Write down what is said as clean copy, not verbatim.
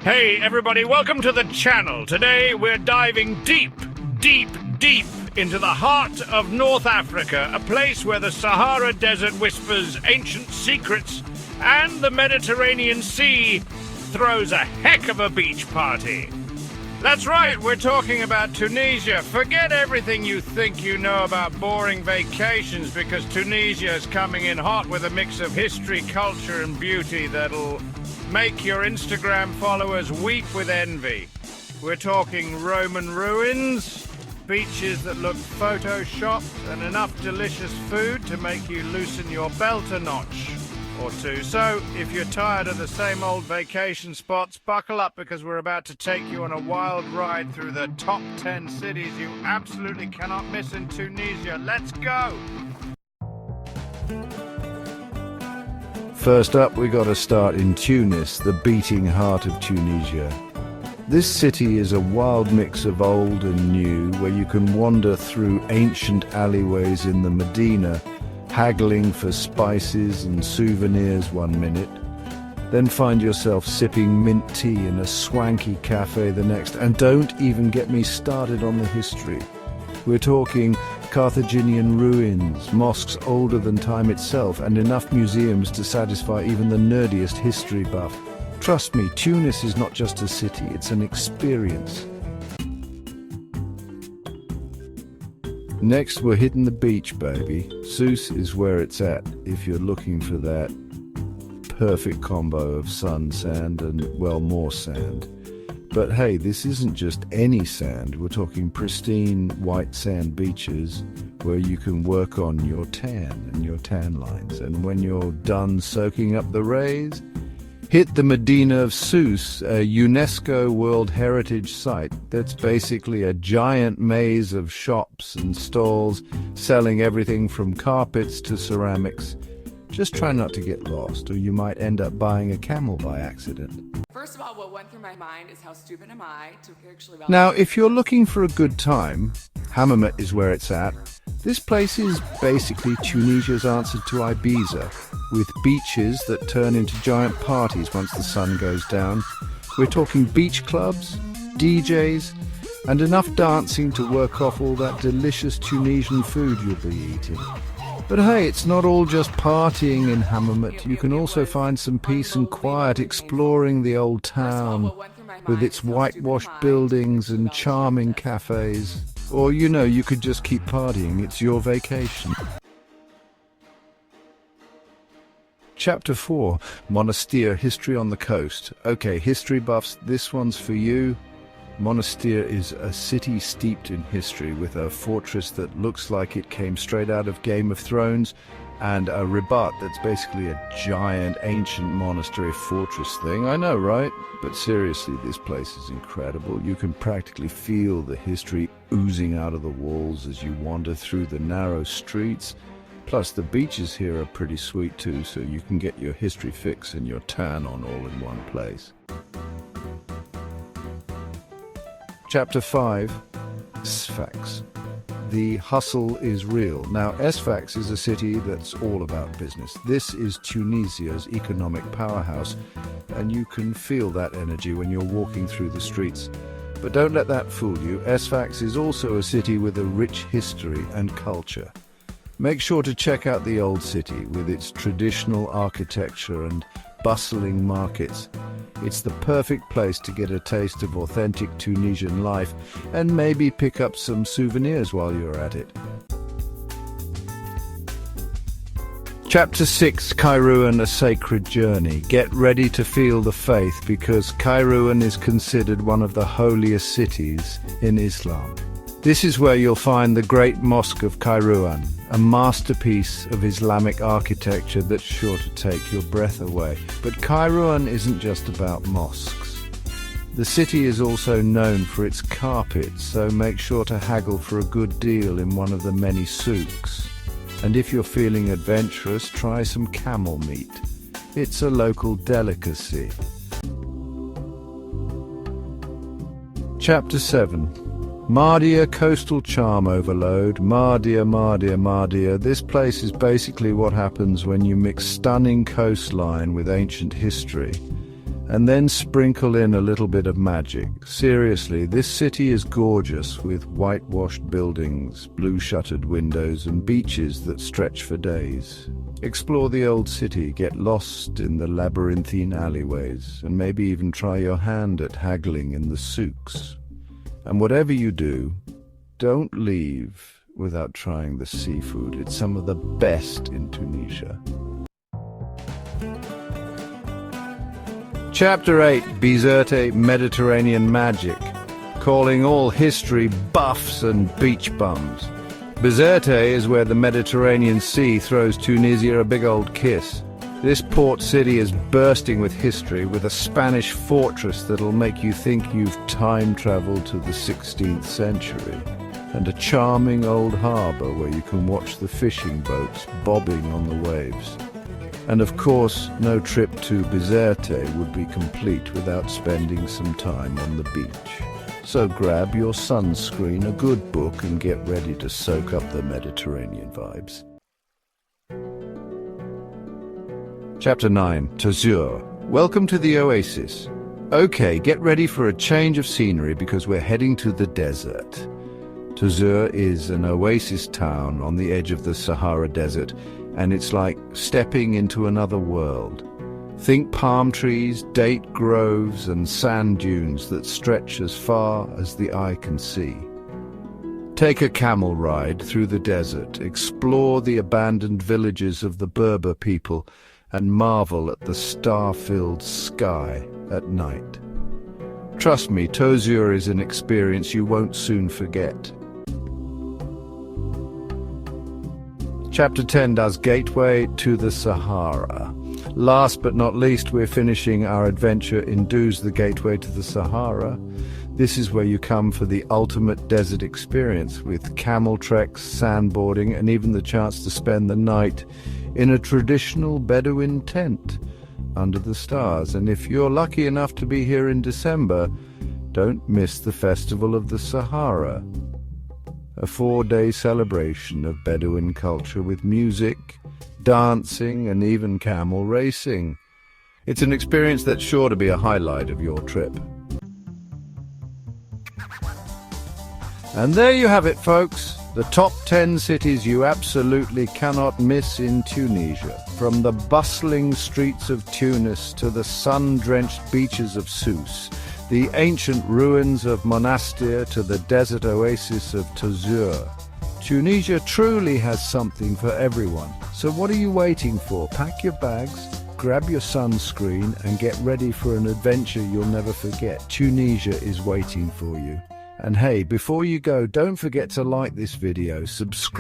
Hey everybody, welcome to the channel. Today we're diving deep into the heart of North Africa, a place where the Sahara Desert whispers ancient secrets and the Mediterranean Sea throws a heck of a beach party. That's right, we're talking about Tunisia. Forget everything you think you know about boring vacations, because Tunisia is coming in hot with a mix of history, culture and beauty that'll make your Instagram followers weep with envy. We're talking Roman ruins, beaches that look photoshopped, and enough delicious food to make you loosen your belt a notch or two. So, if you're tired of the same old vacation spots, buckle up, because we're about to take you on a wild ride through the top 10 cities you absolutely cannot miss in Tunisia. Let's go! First up, we got to start in Tunis, the beating heart of Tunisia. This city is a wild mix of old and new, where you can wander through ancient alleyways in the Medina, haggling for spices and souvenirs one minute, then find yourself sipping mint tea in a swanky cafe the next. And don't even get me started on the history. We're talking Carthaginian ruins, mosques older than time itself, and enough museums to satisfy even the nerdiest history buff. Trust me, Tunis is not just a city, it's an experience. Next, we're hitting the beach, baby. Sousse is where it's at, if you're looking for that perfect combo of sun, sand, and, well, more sand. But hey, this isn't just any sand. We're talking pristine white sand beaches where you can work on your tan and your tan lines. And when you're done soaking up the rays, hit the Medina of Sousse, a UNESCO World Heritage Site that's basically a giant maze of shops and stalls selling everything from carpets to ceramics. Just try not to get lost, or you might end up buying a camel by accident. First of all, what went through my mind is how stupid am I to actually... Now, if you're looking for a good time, Hammamet is where it's at. This place is basically Tunisia's answer to Ibiza, with beaches that turn into giant parties once the sun goes down. We're talking beach clubs, DJs, and enough dancing to work off all that delicious Tunisian food you'll be eating. But hey, it's not all just partying in Hammamet. You can also find some peace and quiet exploring the old town with its whitewashed buildings and charming cafes. Or, you know, you could just keep partying. It's your vacation. Chapter 4, Monastir, History on the Coast. Okay, history buffs, this one's for you. Monastir is a city steeped in history, with a fortress that looks like it came straight out of Game of Thrones, and a ribat that's basically a giant ancient monastery fortress thing. I know, right? But seriously, this place is incredible. You can practically feel the history oozing out of the walls as you wander through the narrow streets. Plus, the beaches here are pretty sweet too, so you can get your history fix and your tan on all in one place. Chapter 5, Sfax. The hustle is real. Now, Sfax is a city that's all about business. This is Tunisia's economic powerhouse, and you can feel that energy when you're walking through the streets. But don't let that fool you. Sfax is also a city with a rich history and culture. Make sure to check out the old city with its traditional architecture and bustling markets. It's the perfect place to get a taste of authentic Tunisian life and maybe pick up some souvenirs while you're at it. Chapter 6, Kairouan, a sacred journey. Get ready to feel the faith, because Kairouan is considered one of the holiest cities in Islam. This is where you'll find the Great Mosque of Kairouan, a masterpiece of Islamic architecture that's sure to take your breath away. But Kairouan isn't just about mosques. The city is also known for its carpets, so make sure to haggle for a good deal in one of the many souks. And if you're feeling adventurous, try some camel meat. It's a local delicacy. Chapter 7. Mardia, coastal charm overload. Mardia. This place is basically what happens when you mix stunning coastline with ancient history. and then sprinkle in a little bit of magic. Seriously, this city is gorgeous with whitewashed buildings, blue-shuttered windows, and beaches that stretch for days. Explore the old city, get lost in the labyrinthine alleyways, and maybe even try your hand at haggling in the souks. And whatever you do, don't leave without trying the seafood. It's some of the best in Tunisia. Chapter 8, Bizerte Mediterranean Magic, calling all history buffs and beach bums. Bizerte is where the Mediterranean Sea throws Tunisia a big old kiss. This port city is bursting with history, with a Spanish fortress that'll make you think you've time-traveled to the 16th century, and a charming old harbour where you can watch the fishing boats bobbing on the waves. And of course, no trip to Bizerte would be complete without spending some time on the beach. So grab your sunscreen, a good book, and get ready to soak up the Mediterranean vibes. Chapter 9, Tazur. Welcome to the oasis. Okay, get ready for a change of scenery because we're heading to the desert. Tazur is an oasis town on the edge of the Sahara Desert, and it's like stepping into another world. Think palm trees, date groves, and sand dunes that stretch as far as the eye can see. Take a camel ride through the desert, explore the abandoned villages of the Berber people, and marvel at the star-filled sky at night. Trust me, Tazur is an experience you won't soon forget. Chapter 10 does Gateway to the Sahara. Last but not least, we're finishing our adventure in Do's the Gateway to the Sahara. This is where you come for the ultimate desert experience, with camel treks, sandboarding, and even the chance to spend the night in a traditional Bedouin tent under the stars. And if you're lucky enough to be here in December, don't miss the Festival of the Sahara, a 4-day celebration of Bedouin culture with music, dancing, and even camel racing. It's an experience that's sure to be a highlight of your trip. And there you have it, folks. The top 10 cities you absolutely cannot miss in Tunisia. From the bustling streets of Tunis to the sun-drenched beaches of Sousse, the ancient ruins of Monastir to the desert oasis of Tazur. Tunisia truly has something for everyone. So what are you waiting for? Pack your bags, grab your sunscreen, and get ready for an adventure you'll never forget. Tunisia is waiting for you. And hey, before you go, don't forget to like this video, subscribe.